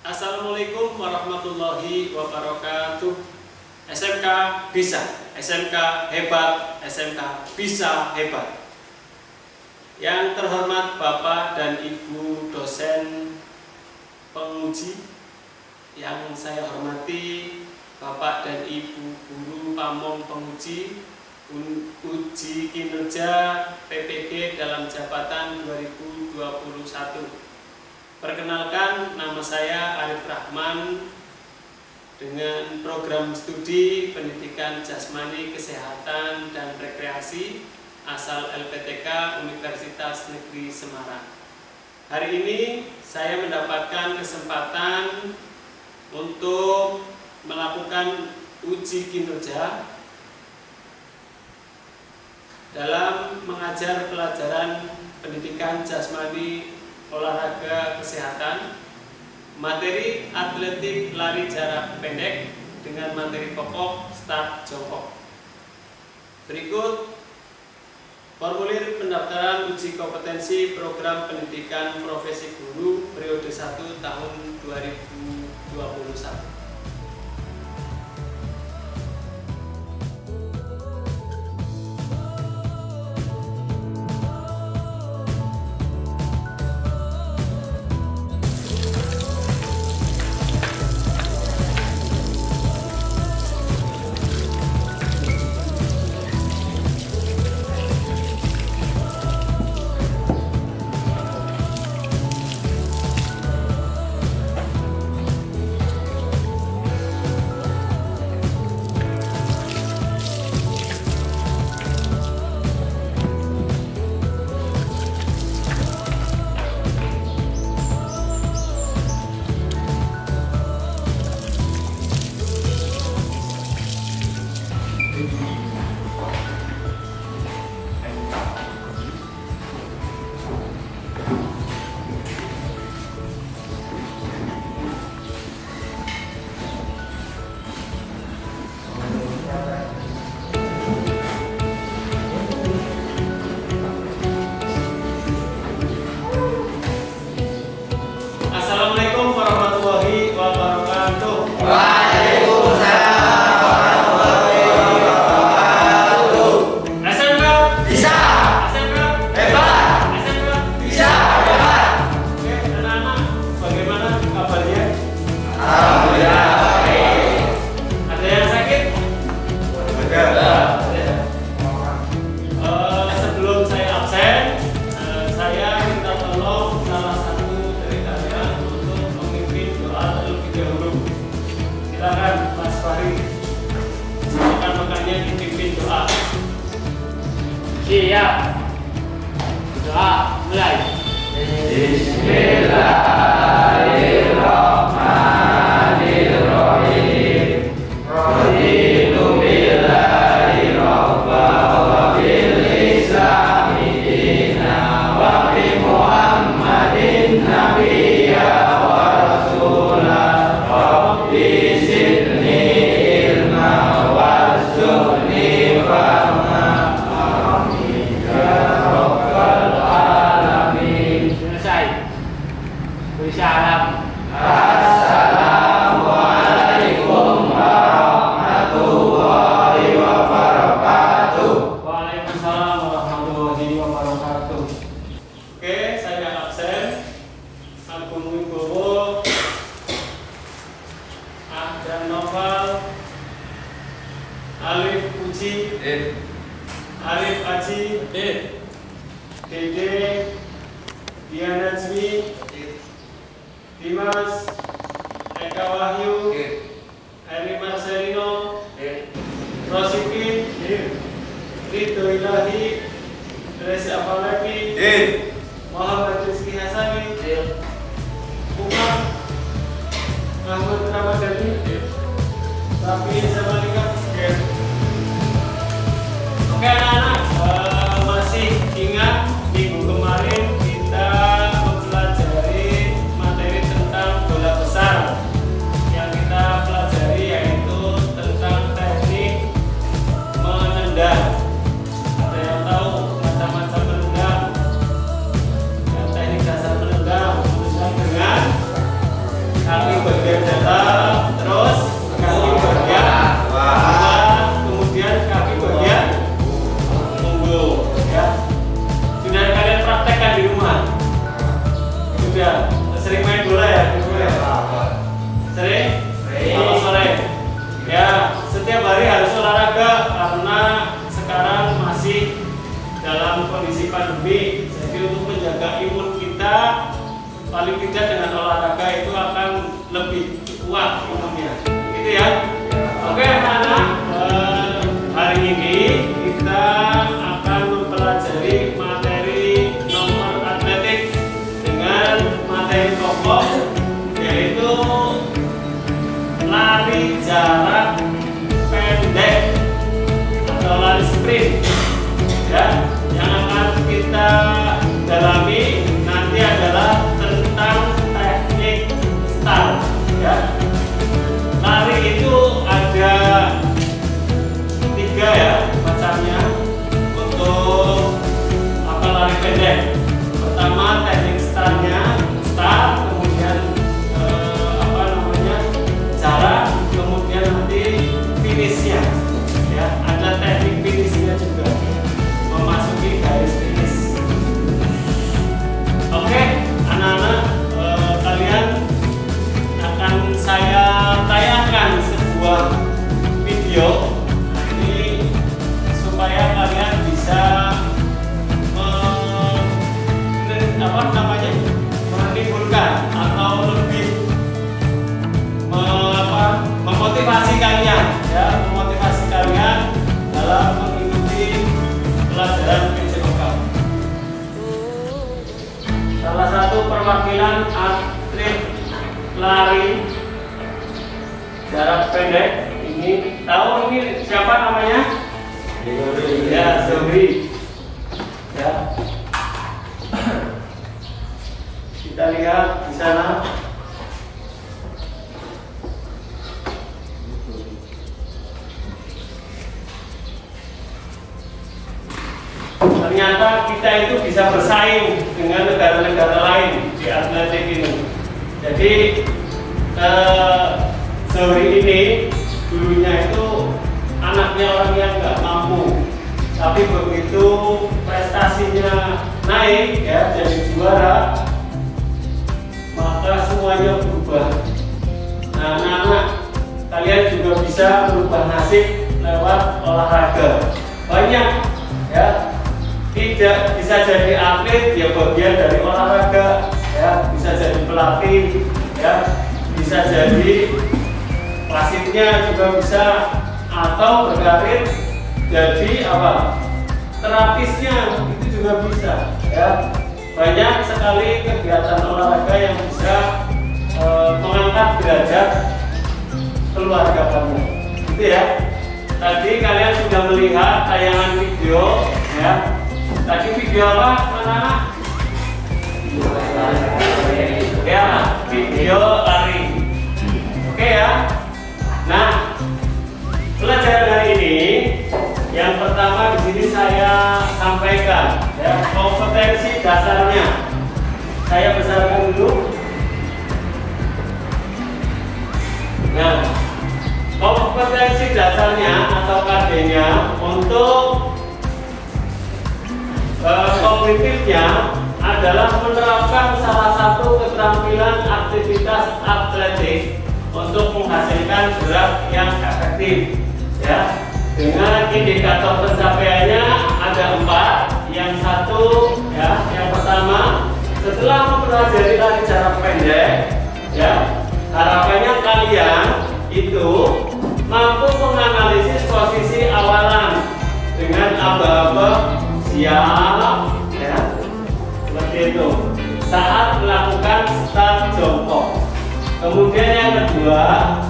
Assalamualaikum warahmatullahi wabarakatuh. SMK bisa, SMK hebat, SMK bisa hebat. Yang terhormat Bapak dan Ibu dosen penguji, yang saya hormati Bapak dan Ibu guru pamong penguji uji kinerja PPG dalam jabatan 2021. Perkenalkan, nama saya Arif Rahman dengan program studi Pendidikan Jasmani, Kesehatan, dan Rekreasi asal LPTK Universitas Negeri Semarang. Hari ini saya mendapatkan kesempatan untuk melakukan uji kinerja dalam mengajar pelajaran pendidikan jasmani, olahraga, kesehatan, materi atletik lari jarak pendek dengan materi pokok start jongkok. Berikut formulir pendaftaran uji kompetensi program pendidikan profesi guru periode 1 tahun 2021. Assalamualaikum warahmatullahi wabarakatuh. Waalaikumsalam warahmatullahi wabarakatuh. SMK Bisa, SMK hebat, SMK. bisa, hebat. Oke, anak-anak, bagaimana kabarnya? Alhamdulillah baik. Ada yang sakit? Ada. Sebelum saya absen, saya minta tolong salah satu dari kalian untuk memimpin doa terlebih dahulu. Silakan Mas Fahri, rekan-rekannya dipimpin doa. Siap. Doa mulai. Bismillahirrahmanirrahim. Raditu billahi rabba wa bil islami dina wa bi Muhammadin nabiyya wa rasula. Rabbi zidni ilma warzuqni fahma. Amin ya rabbal alamin. Selesai. Beri salam. Assalamualaikum warahmatullahi wabarakatuh. Waalaikumsalam warahmatullahi wabarakatuh. Oke, saya absen. Agung Wibowo, Ahdan Noval, Alif Puji, Arif Aji, Dede, Diana Jmi, Dimas, Eka Wahyu, Eri Marcelino, Rosikin, Ridho Ilahi, Reza Apalagi, Muhammad Rizky Hasani, Umar, Ahmad Ramadhani, Rafi Zamalika. Oke anak-anak, masih ingat minggu kemarin kita mempelajari materi tentang bola besar. Yang kita pelajari yaitu tentang teknik menendang. Ada yang tahu dalam kondisi pandemi. Jadi untuk menjaga imun kita, paling tidak dengan olahraga itu akan lebih kuat imunnya. Gitu ya. Oke anak-anak, hari ini kita akan mempelajari materi nomor atletik dengan materi pokok, yaitu lari jarak pendek atau lari sprint. Ya, yang akan kita dalami nanti adalah tentang teknik start. Ya, lari itu ada 3 ya macamnya untuk lari pendek. Pertama teknik startnya, start, kemudian jarak, kemudian nanti finishnya. Ya, ada teknik finishnya juga, memasuki garis finish. Oke, anak-anak, kalian akan saya tayangkan sebuah video ini supaya kalian bisa menimbulkan atau lebih memotivasi kalian, ya, memotivasi kalian dalam mengikuti pelajaran PJOK. Salah satu perwakilan atlet lari jarak pendek ini, tahu ini siapa namanya? Ya, Zohri. Ya. Kita lihat di sana. Ternyata kita itu bisa bersaing dengan negara-negara lain di atletik ini. Jadi Zohri ini dulunya itu anaknya orang yang nggak mampu, tapi begitu prestasinya naik, ya, jadi juara, maka semuanya berubah. Nah, anak-anak, kalian juga bisa merubah nasib lewat olahraga. Banyak, ya. Tidak bisa jadi atlet, ya bagian dari olahraga, ya, bisa jadi pelatih, ya, bisa jadi wasitnya juga bisa, atau berkarir jadi apa? Terapisnya itu juga bisa, ya. Banyak sekali kegiatan olahraga yang bisa mengangkat derajat keluarga kamu, gitu ya. Tadi kalian sudah melihat tayangan video, ya. Tadi video apa, anak-anak? Ya, video lari. Oke ya. Nah, pelajaran hari ini yang pertama di sini saya sampaikan, ya, kompetensi dasarnya. Saya besarkan dulu. Nah, kompetensi dasarnya atau KD-nya untuk kognitifnya adalah menerapkan salah satu keterampilan aktivitas atletik untuk menghasilkan gerak yang efektif, ya. Dengan indikator pencapaiannya ada 4. Yang satu, ya, yang pertama, setelah mempelajari lari jarak pendek, ya, harapannya kalian itu mampu menganalisis posisi awalan dengan aba-aba siap, ya, seperti itu, saat melakukan start jongkok. Kemudian yang kedua,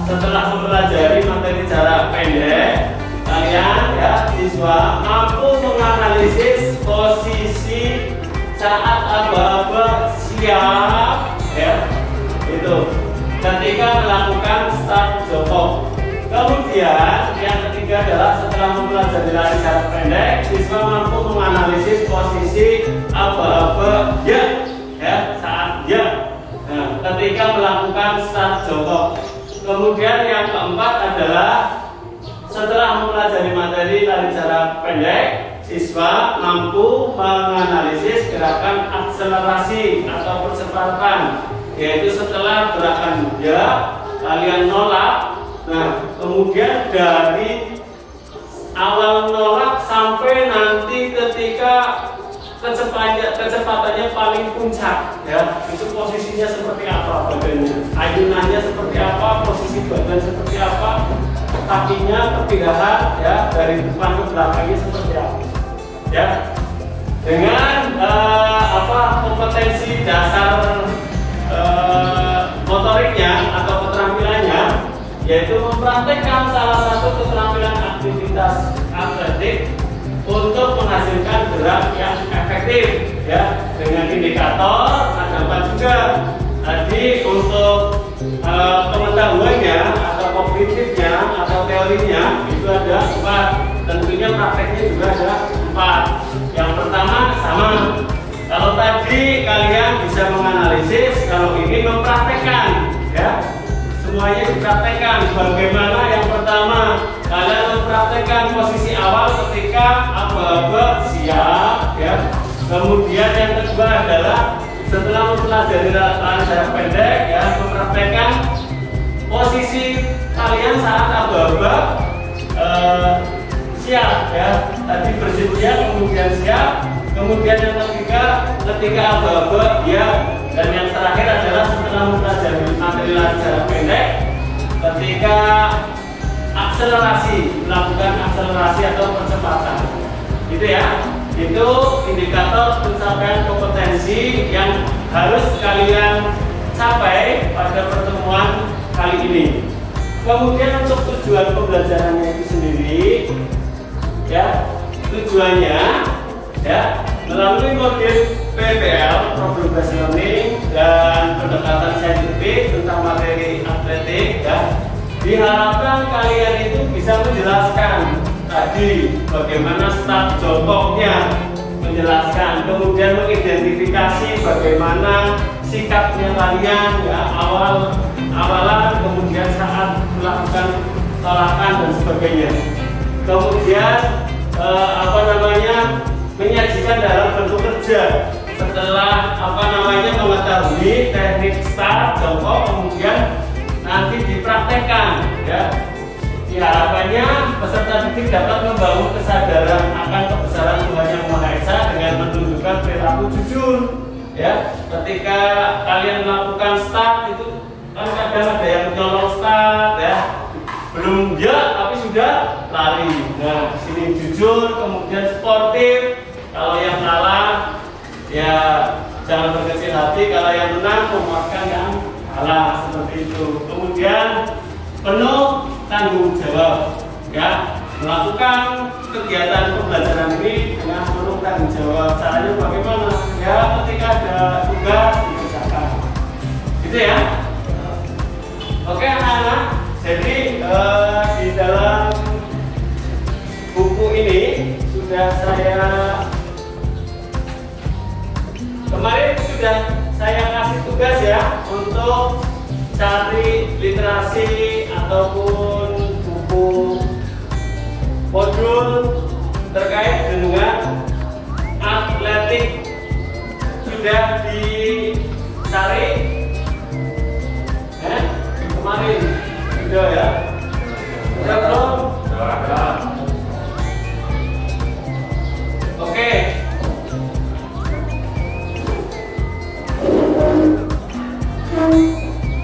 setelah mempelajari materi jarak pendek, kalian, ya, siswa mampu menganalisis posisi saat aba-aba siap, ya, itu ketika melakukan start jongkok. Kemudian yang ketiga adalah setelah mempelajari lari jarak pendek, siswa mampu menganalisis posisi aba-aba ya, saat ya. Nah, ketika melakukan start jongkok. Kemudian yang keempat adalah setelah mempelajari materi lari jarak pendek, siswa mampu menganalisis gerakan akselerasi atau percepatan, yaitu setelah gerakan ya kalian nolak. Nah, kemudian dari awal nolak sampai nanti ketika kecepatannya paling puncak, ya. Itu posisinya seperti apa badannya, ayunannya seperti apa, posisi badan seperti apa, kakinya perpindahan, ya, dari depan ke belakangnya seperti apa, ya. Dengan kompetensi dasar motoriknya atau keterampilannya, yaitu mempraktekkan salah satu keterampilan aktivitas atletik untuk menghasilkan gerak yang efektif, ya, dengan indikator ada 4 juga. Tadi untuk pengetahuannya atau kognitifnya atau teorinya itu ada 4. Tentunya prakteknya juga ada 4. Yang pertama sama. Kalau tadi kalian bisa menganalisis, kalau ini mempraktekkan, ya. Semuanya dipraktekkan. Bagaimana? Yang pertama, kalian mempraktekkan posisi awal ketika aba-aba siap, ya. Kemudian yang kedua adalah setelah mempelajari lari jarak pendek, ya, mempraktekkan posisi kalian saat aba-aba siap, ya. Tadi bersedia, kemudian siap. Kemudian yang ketiga, ketika aba-aba ya. Dan yang terakhir adalah setelah mempelajari materi lari jarak pendek, ketika akselerasi, melakukan akselerasi atau percepatan, gitu ya. Itu indikator pencapaian kompetensi yang harus kalian capai pada pertemuan kali ini. Kemudian untuk tujuan pembelajarannya itu sendiri, ya, tujuannya, ya, melalui modul PBL, Problem Based Learning, dan pendekatan saintifik tentang materi atletik, ya, diharapkan kalian itu bisa menjelaskan tadi bagaimana start jongkoknya, menjelaskan, kemudian mengidentifikasi bagaimana sikapnya kalian, ya, awalan, kemudian saat melakukan tolakan dan sebagainya. Kemudian menyajikan dalam bentuk kerja setelah mengetahui teknik start jongkok, kemudian nanti dipraktekkan, ya. Harapannya peserta didik dapat membangun kesadaran akan kebesaran Tuhan Yang Maha Esa dengan menunjukkan perilaku jujur, ya. Ketika kalian melakukan start itu kan kadang ada yang nyolong start, ya, belum tapi sudah lari. Nah, di sini jujur, kemudian sportif. Kalau yang kalah, ya jangan berkecil hati. Kalau yang menang, memuaskan yang kalah, seperti itu. Kemudian penuh tanggung jawab, ya, melakukan kegiatan pembelajaran ini dengan penuh tanggung jawab. Caranya bagaimana? Ya, ketika ada tugas dikerjakan, gitu ya. Oke anak-anak, jadi di dalam buku ini sudah saya kasih tugas, ya, untuk cari literasi ataupun buku modul terkait dengan atletik. Sudah dicari? Kemarin sudah, ya? Sudah belum? Sudah. Oke.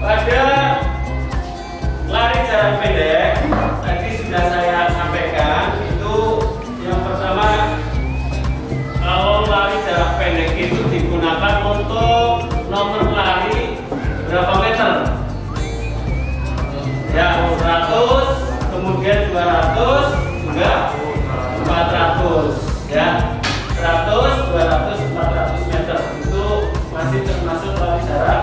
Pada lari jarak pendek tadi sudah saya sampaikan, itu yang pertama, kalau lari jarak pendek itu digunakan untuk nomor lari berapa meter? Ya, 100, kemudian 200, juga 400, ya. 100, 200, 400 meter itu masih termasuk lari jarak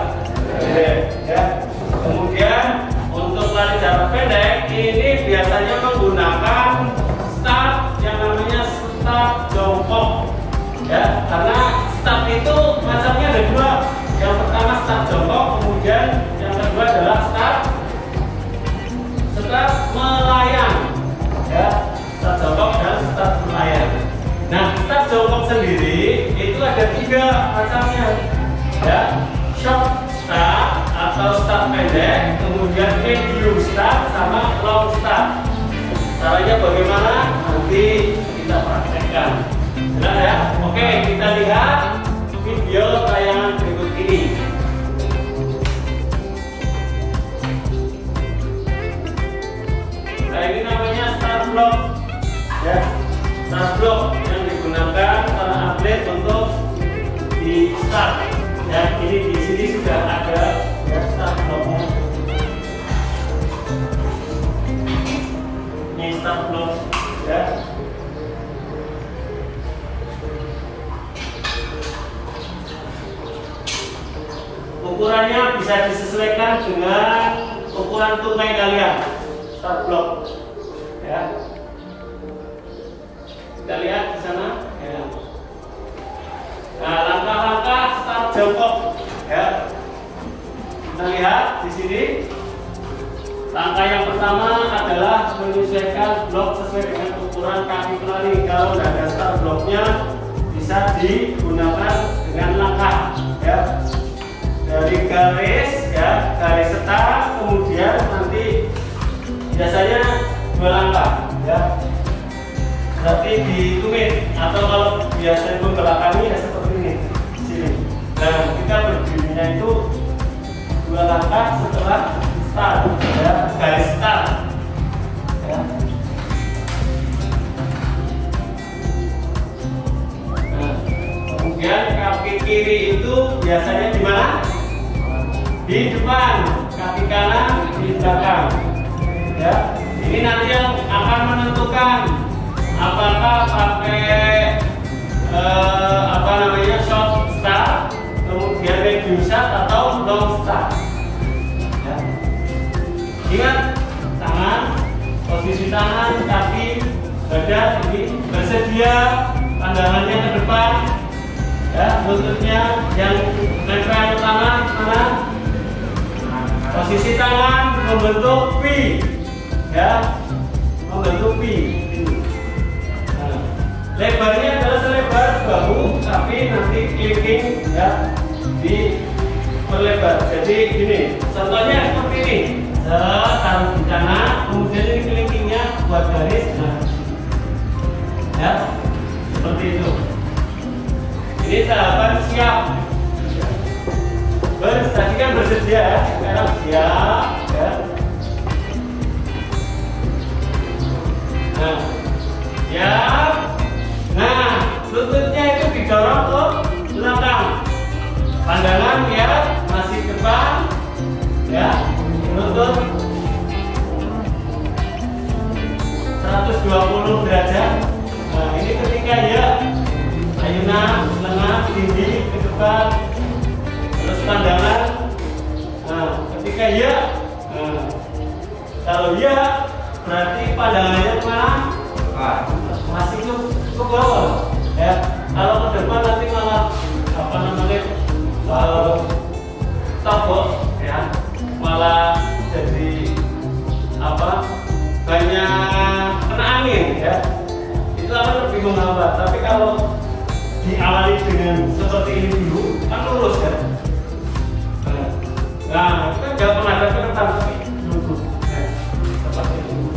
pendek, ya. Kemudian untuk lari jarak pendek ini biasanya menggunakan start yang namanya start jongkok, ya, karena start itu macamnya ada 2. Yang pertama start jongkok, kemudian yang kedua adalah start melayang, ya, start jongkok dan start melayang. Nah, start jongkok sendiri itu ada 3 macamnya, ya, short start atau start pendek, kemudian medium start sama long start. Caranya bagaimana? Nanti kita praktekkan. Jelas, ya? Oke, kita lihat. start. Dan ini di sini sudah ada ya start blocknya. Ini start block ya. Ukurannya bisa disesuaikan dengan ukuran tungkai kalian. Start block ya. Kita lihat di sana ya. Nah, langkah-langkah start jongkok ya. Kita lihat di sini. Langkah yang pertama adalah menyesuaikan blok sesuai dengan ukuran kaki pelari. Kalau tidak ada start bloknya, bisa digunakan dengan langkah ya. Dari garis ya, garis start, kemudian nanti biasanya 2 langkah ya. Berarti ditumit, atau kalau biasanya membelakangi ya seperti ini sini. Nah, kita berdirinya itu 2 langkah setelah start ya, garis start ya. Nah, kemudian kaki kiri itu biasanya di mana? Di depan, kaki kanan di belakang ya. Ini nanti yang akan menentukan apakah pakai short start, kemudian medium start atau long start ya. Ingat, tangan, posisi tangan, kaki, badan ini bersedia, pandangannya ke depan ya, lututnya yang nempel ke tangan mana. Posisi tangan membentuk V ya, membentuk V. Nah, lebarnya adalah selebar bahu, tapi nanti kelingking ya diperlebar. Jadi gini, contohnya seperti ini. Taruh di kanan, kemudian ini kelingkingnya buat garis. Nah, ya seperti itu. Ini tahapan siap. Tadi kan bersedia ya, sekarang siap ya. Nah, siap. Nah, lututnya itu didorong ke belakang. Pandangan ya masih depan ya. Lutut 120 derajat. Nah, ini ketika ya ayunan lengan tinggi ke depan. Terus pandangan, nah ketika ya, nah, kalau ya berarti pandangannya kemana? Masih ke bawah ya. Kalau ke depan nanti malah apa namanya togok ya, malah jadi apa, banyak kena angin ya. Itu akan lebih menghambat. Tapi kalau diawali dengan seperti ini dulu kan lurus ya. Nah, kita nggak pernah ada keretan tapi lurus seperti itu.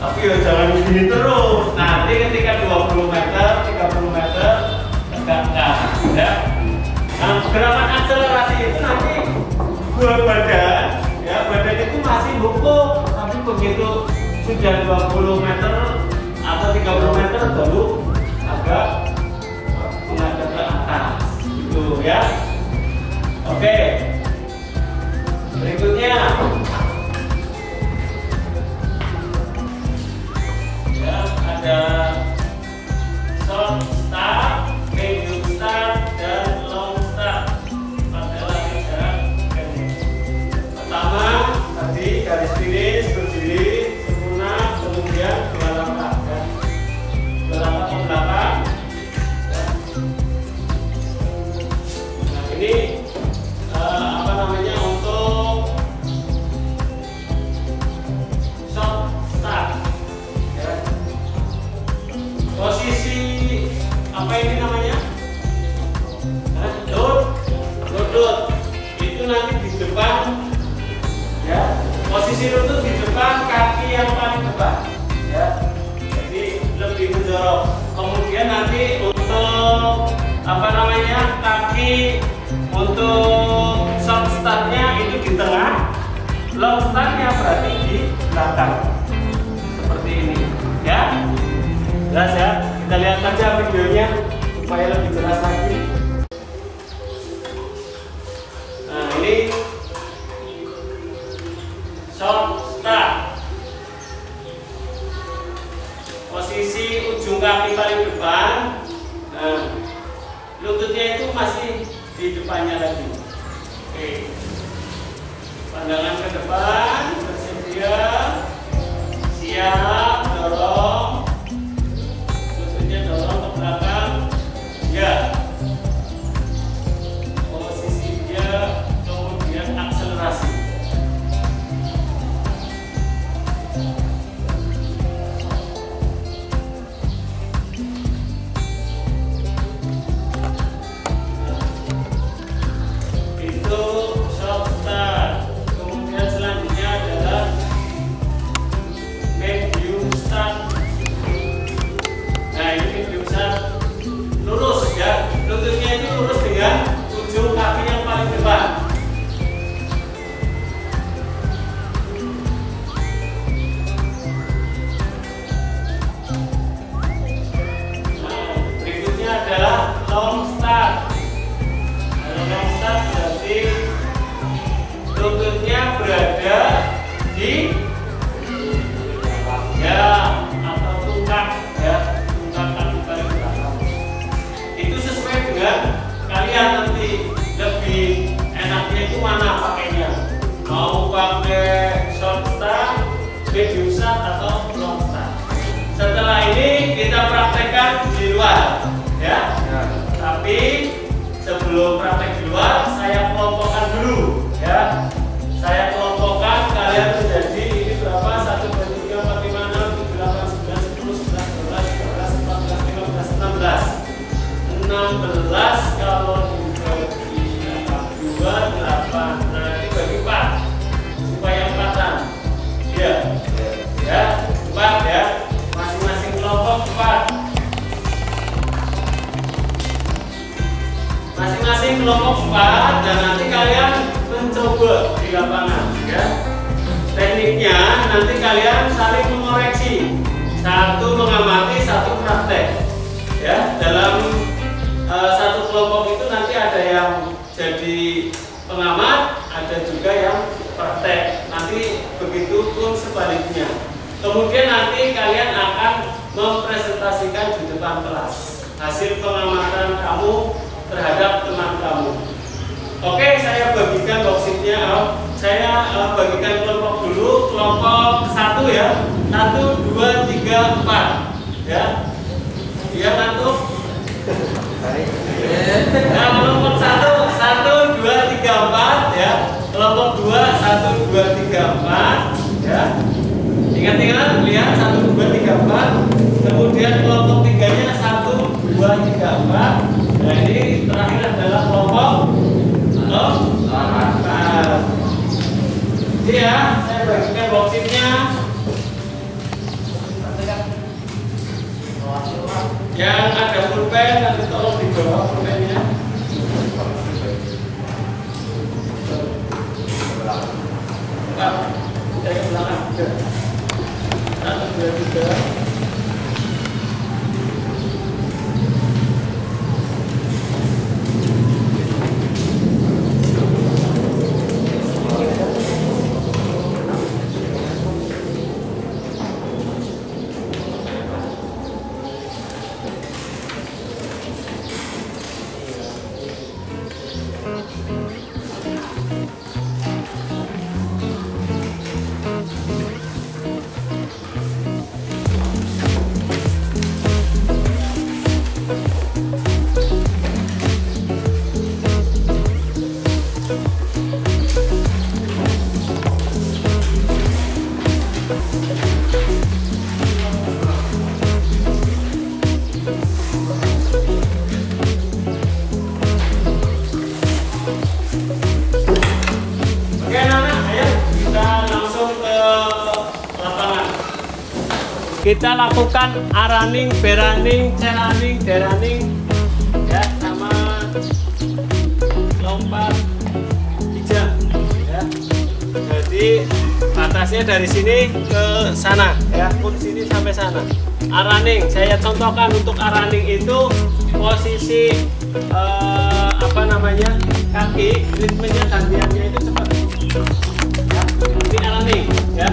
Tapi ya jangan begini terus. Nanti ketika 20 meter, 30 meter tegakkan ya. Nah, gerakan akselerasi itu nanti buat badan ya, badan itu masih hukum, tapi begitu sudah 20 meter atau 30 meter baru agak menghadap ke atas gitu ya. Oke, berikutnya ya, ada short start, medium start, dan long start pada lari jarak pendek. Pertama tadi garis finish, berdiri sempurna, kemudian 2 langkah ya. 2 langkah ke belakang ya. Nah, ini apa namanya, untuk short start ya. Posisi apa ini namanya, lutut itu nanti di depan ya. Posisi lutut di depan, kaki yang paling depan ya, jadi lebih mendorong. Kemudian nanti untuk apa namanya, kaki untuk short startnya itu di tengah, long startnya berarti di belakang seperti ini ya. Jelas ya, kita lihat aja videonya supaya lebih jelas lagi. lututnya itu masih di depannya lagi. Oke, pandangan ke depan, bersedia, siap, dorong, lututnya dorong ke belakang, ya, posisi dia, kemudian akselerasi. Lututnya berada di atau tungkak tungkak kaki paling belakang. Itu sesuai dengan kalian nanti lebih enaknya itu mana pakainya, mau pakai short start, medium start atau long start. Setelah ini kita praktekkan di luar ya. Tapi sebelum praktek di luar saya kelompokkan dulu ya. Saya kelompokkan kalian menjadi ini berapa? 1, 2, 3, 4, 5, 6, 7, 8, 9, 10, 11, 12, 13, 14, 15, 16 16 kalau dibagi 2, 8. Nah ini bagi 4 supaya empatan ya. Ya 4 ya, masing-masing kelompok 4. Masing-masing kelompok 4 dan nanti kalian mencoba di lapangan ya. Tekniknya nanti kalian saling mengoreksi, satu mengamati, satu praktek ya. Dalam satu kelompok itu nanti ada yang jadi pengamat, ada juga yang praktek, nanti begitu pun sebaliknya. Kemudian nanti kalian akan mempresentasikan di depan kelas hasil pengamatan kamu terhadap teman kamu. Oke, saya bagikan worksheetnya. Saya bagikan kelompok dulu. Kelompok 1 ya. 1, 2, 3, 4 ya. Iya ngantuk? Nah, kelompok 1, 1, 2, 3, 4 ya. Kelompok 2, 1, 2, 3, 4 ya. Ingat-ingat, lihat 1, 2, 3, 4. Kemudian kelompok 3-nya 1, 2, 3, 4. Nah ini terakhir adalah kelompok ya, saya bagikan worksheetnya. Yang ada pulpen nanti tolong dibawa pulpennya. Saya ke belakang. 1, 2, 3. Kita lakukan araning, beraning, ceraning, deraning ya, sama lompat hijab ya. Jadi batasnya dari sini ke sana ya, pun sini sampai sana. Araning, saya contohkan untuk araning itu posisi kaki, ritmenya gantiannya itu cepat ya. Ini araning ya.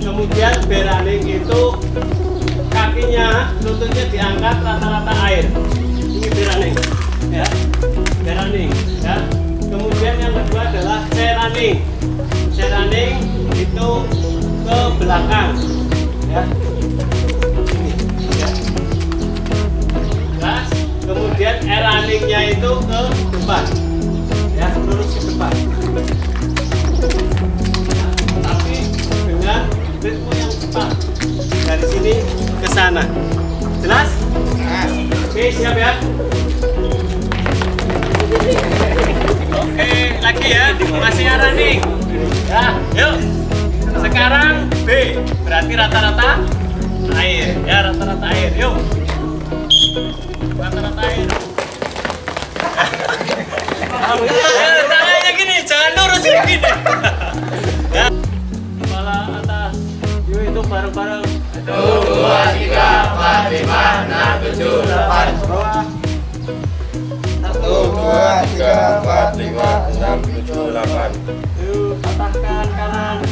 Kemudian beraning itu kakinya, lututnya diangkat rata-rata air. Ini beraning ya, B running ya. Kemudian yang kedua adalah C running. C running itu ke belakang ya. Jelas. Kemudian E runningnya itu ke depan ya, lurus ke depan. Tapi dengan ritme yang cepat dari sini ke sana. Jelas? Oke, siap ya. Oke, lagi ya, masih running ya. Yuk, sekarang B berarti rata-rata air ya, rata-rata air. Yuk, rata-rata air. Tangannya gini, jangan lurus gini ya. Kepala atas. Yuk, itu bareng-bareng. 1, 2, 3, 4, 5, 6, 7, 8. Bawah. 1, 2, 3, 4, 5, 6, 7, 8. Yuk, patahkan kanan.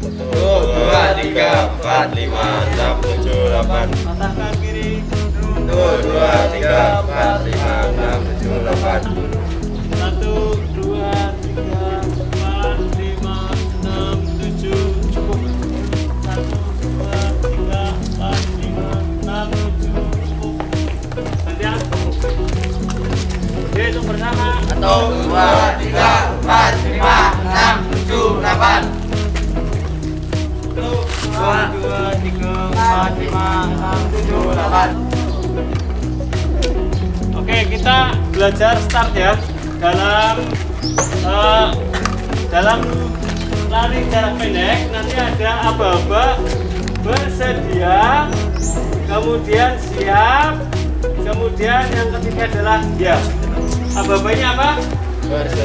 1, 2, 3, 4, 5, 6, 7, 8. Patahkan kiri. 1, 2, 3, 4, 5, 6, 7, 8. 1, 2, 3, 4, 5, 6, 7. Cukup. 1, 2, 3, 4, 5, 6, 7. Cukup. Gantian. Oke, itu bersama. 1, 2, 3, 4, 5, 6, 7, 8. 1, 2, 3, 4, 5, 6, 7, 8. Oke, kita belajar start ya. Dalam lari jarak pendek nanti ada aba-aba, bersedia, kemudian siap, kemudian yang ketiga adalah ya. Aba-abanya apa?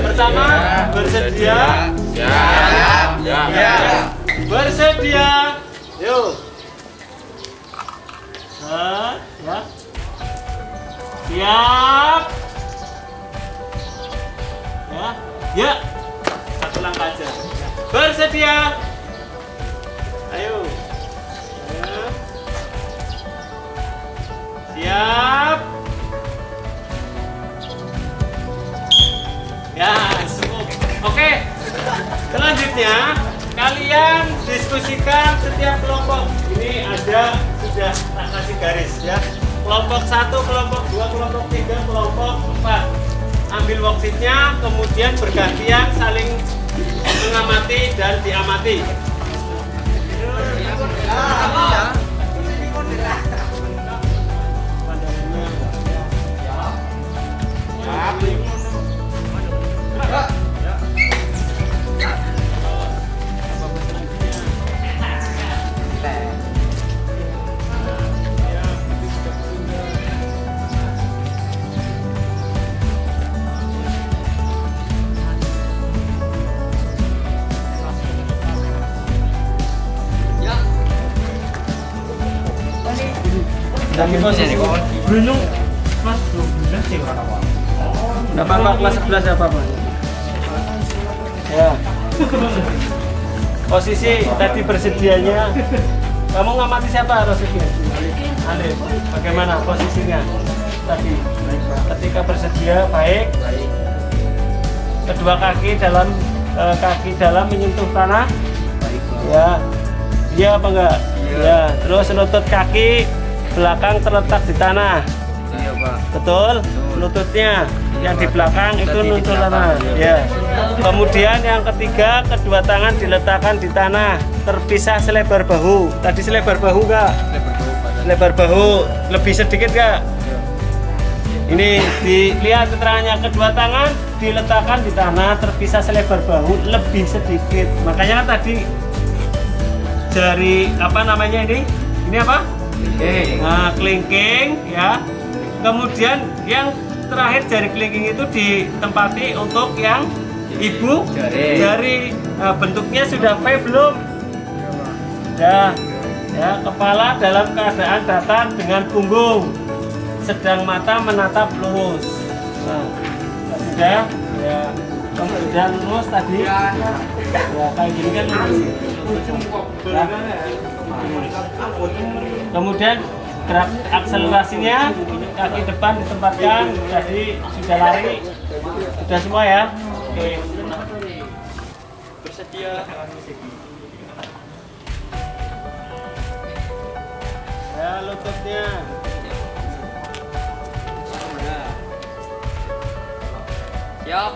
Pertama bersedia, Siap. Ya. bersedia. Yuk. Ya. Siap. Ya. Ya. Satu langkah aja. Bersedia. Ayo. Ya. Siap. Ya, cukup. Oke. Selanjutnya kalian diskusikan setiap kelompok. Ini ada sudah tak kasih garis ya. Kelompok 1, kelompok 2, kelompok 3, kelompok 4. Ambil worksheetnya, kemudian bergantian saling mengamati dan diamati. Lagi posisi Brunung kelas 12 sih nggak apa-apa, kelas 11 ya apa-apa ya. Posisi tadi bersedianya kamu ngamati siapa Rosiki? Alif. Bagaimana posisinya tadi ketika bersedia? Baik. Kedua kaki dalam menyentuh tanah. Ya. Iya apa enggak? Ya. Terus lutut kaki belakang terletak di tanah. Iya, Pak. Betul? Lututnya yang di belakang itu nuntul tanah. Ya. Kemudian yang ketiga, kedua tangan diletakkan di tanah, terpisah selebar bahu. Tadi selebar bahu enggak? Selebar bahu lebih sedikit enggak? Ini dilihat keterangannya, kedua tangan diletakkan di tanah, terpisah selebar bahu lebih sedikit. Makanya kan tadi jari apa namanya ini? Ini apa? Nah, kelingking ya. Kemudian yang terakhir jari kelingking itu ditempati untuk yang ibu jari. Nah, bentuknya sudah V belum? Ya. Ya, kepala dalam keadaan datar dengan punggung, sedang mata menatap lurus. Nah, sudah ya. Kemudian lurus tadi. Ya, kayak gini kan lurus. Ya. Kemudian gerak akselerasinya, kaki depan ditempatkan. Tadi sudah lari, sudah semua ya. Oke. Bersedia. Ya, lututnya. Siap.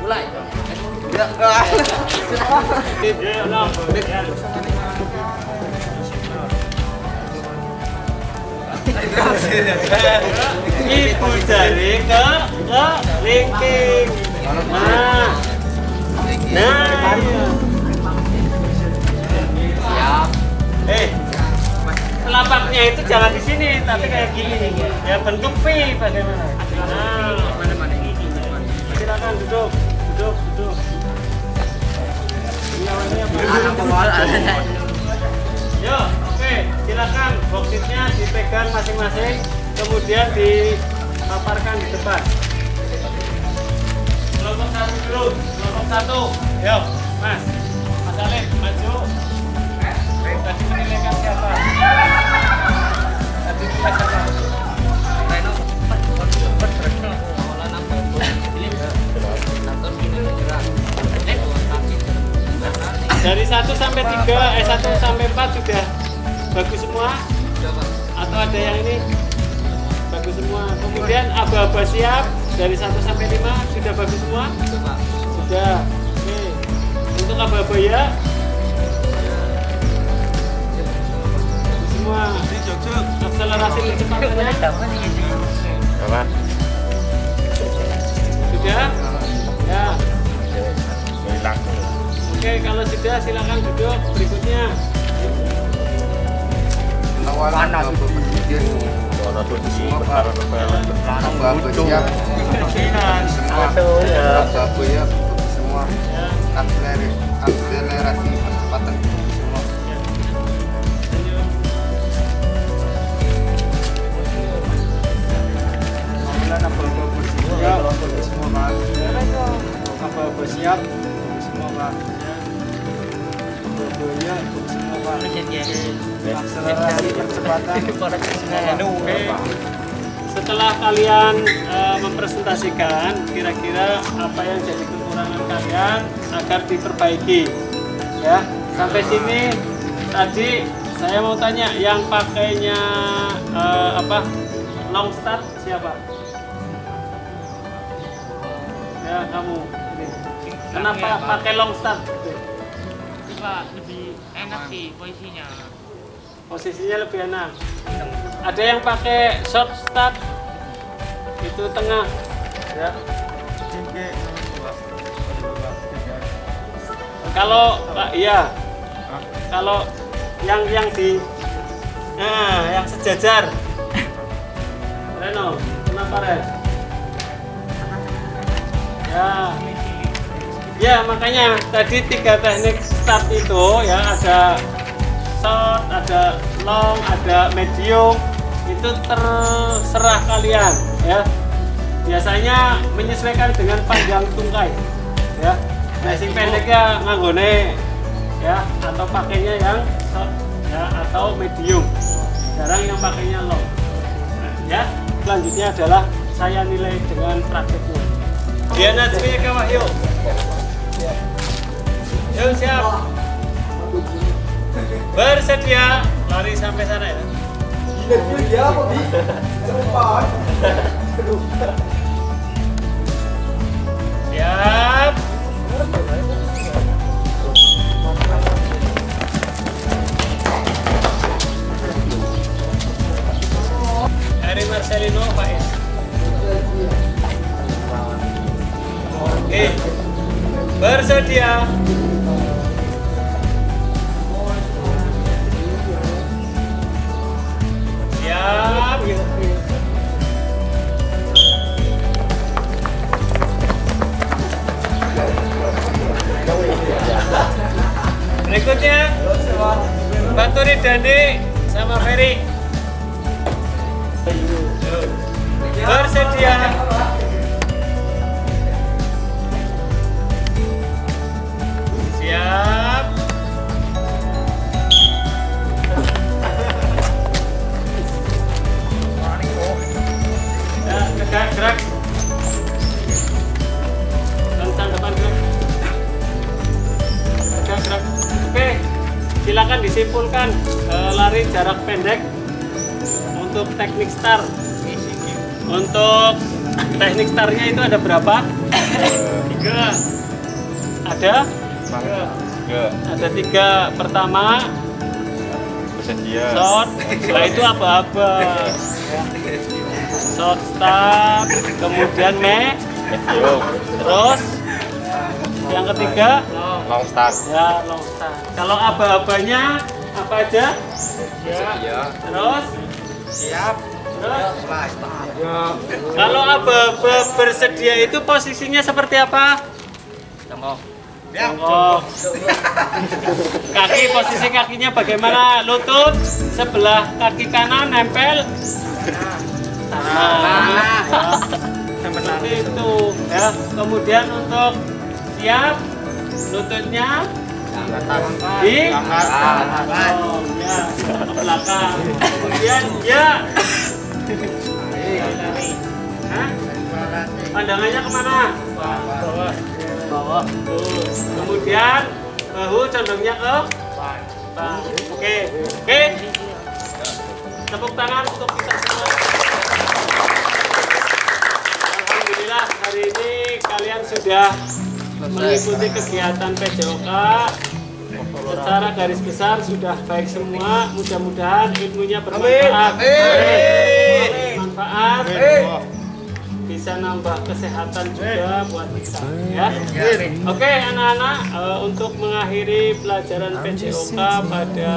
Mulai. Ya. Ibu jari ke linking. Nah. Siap. Telapaknya itu jangan di sini, tapi kayak gini. Ya bentuk V bagaimana? Nah, silakan duduk. Yo, oke, silakan boxitnya dipegang masing-masing, kemudian dipaparkan di depan. Kelompok satu dulu, kelompok satu. Yo, Mas Alif maju. Tadi menilaikan siapa? Tadi menilai siapa? Dari 1 sampai 3, 1 sampai 4 sudah bagus semua? Atau ada yang ini? Bagus semua. Kemudian aba-aba siap, dari 1 sampai 5 sudah bagus semua? Sudah. Oke. Untuk aba-aba ya? Bagus semua. Akselerasi kecepatannya? Sudah? Ya. Oke, kalau sudah silakan duduk. Berikutnya. Akselerasi percepatan semua. Apa siap? Semua Pak. Boya semua Pak. Akselerasi percepatan. Setelah kalian mempresentasikan kira-kira apa yang jadi kekurangan kalian agar diperbaiki, ya. Sampai sini tadi saya mau tanya yang pakainya long start siapa? Ya kamu. Kenapa pakai long start? Pak, lebih enak sih posisinya. Posisinya lebih enak. Ada yang pakai short start, itu tengah, ya. Kalau iya, kalau yang di, yang sejajar. Reno, kenapa Ren? Ya makanya tadi 3 teknik start itu ya, ada short, ada long, ada medium, itu terserah kalian ya. Biasanya menyesuaikan dengan panjang tungkai ya. Nah, sing pendeknya nganggone ya, atau pakainya yang short ya, atau medium. Jarang yang pakainya long. Nah, ya, selanjutnya adalah saya nilai dengan prakteknya. Diana Triya Wahyu. Yuk siap. Bersedia lari sampai sana ya. Siap. Hari Marcelino Faiz. Oke. Bersedia. Siap. Berikutnya Baturi Dandi sama Ferry. Bersedia. Siap. disimpulkan lari jarak pendek untuk teknik start. Untuk teknik startnya itu ada berapa? 3. Ada? Ada 3. Pertama bersedia. shot, setelah itu apa-apa. Shot start, kemudian Medium. terus yang ketiga Long start. ya long start. Kalau aba-abanya apa aja? Bersedia. Terus Siap. terus kalau aba-aba bersedia itu posisinya seperti apa? Jongkok. Posisi kakinya bagaimana? Lutut sebelah kaki kanan nempel tanah. Seperti itu ya. Kemudian untuk siap, lututnya di oh, ya, ke belakang. Kemudian ya. Hah? Pandangannya kemana? Bawah. Kemudian bahu condongnya ke depan. Oke. Tepuk tangan untuk kita semua. Alhamdulillah hari ini kalian sudah mengikuti kegiatan PJOK secara garis besar sudah baik semua. Mudah-mudahan ilmunya bermanfaat. Manfaat. Bisa nambah kesehatan juga buat kita ya. Oke anak-anak, untuk mengakhiri pelajaran PJOK pada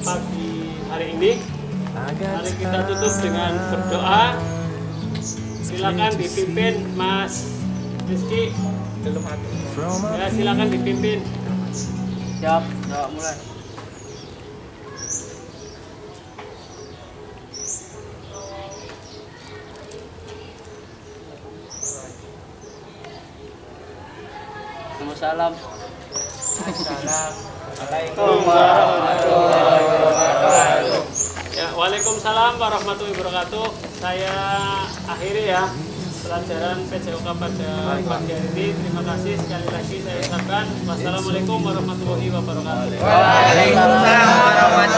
pagi hari ini, mari kita tutup dengan berdoa. Silakan dipimpin Mas Rizky. Ya, silakan dipimpin. Siap, mulai. Salam. Assalamualaikum warahmatullahi wabarakatuh. Ya, waalaikumsalam warahmatullahi wabarakatuh. Saya akhiri ya pelajaran PJOK pada pagi hari ini. Terima kasih sekali lagi saya ucapkan. Wassalamualaikum warahmatullahi wabarakatuh. Waalaikumsalam warahmatullahi wabarakatuh.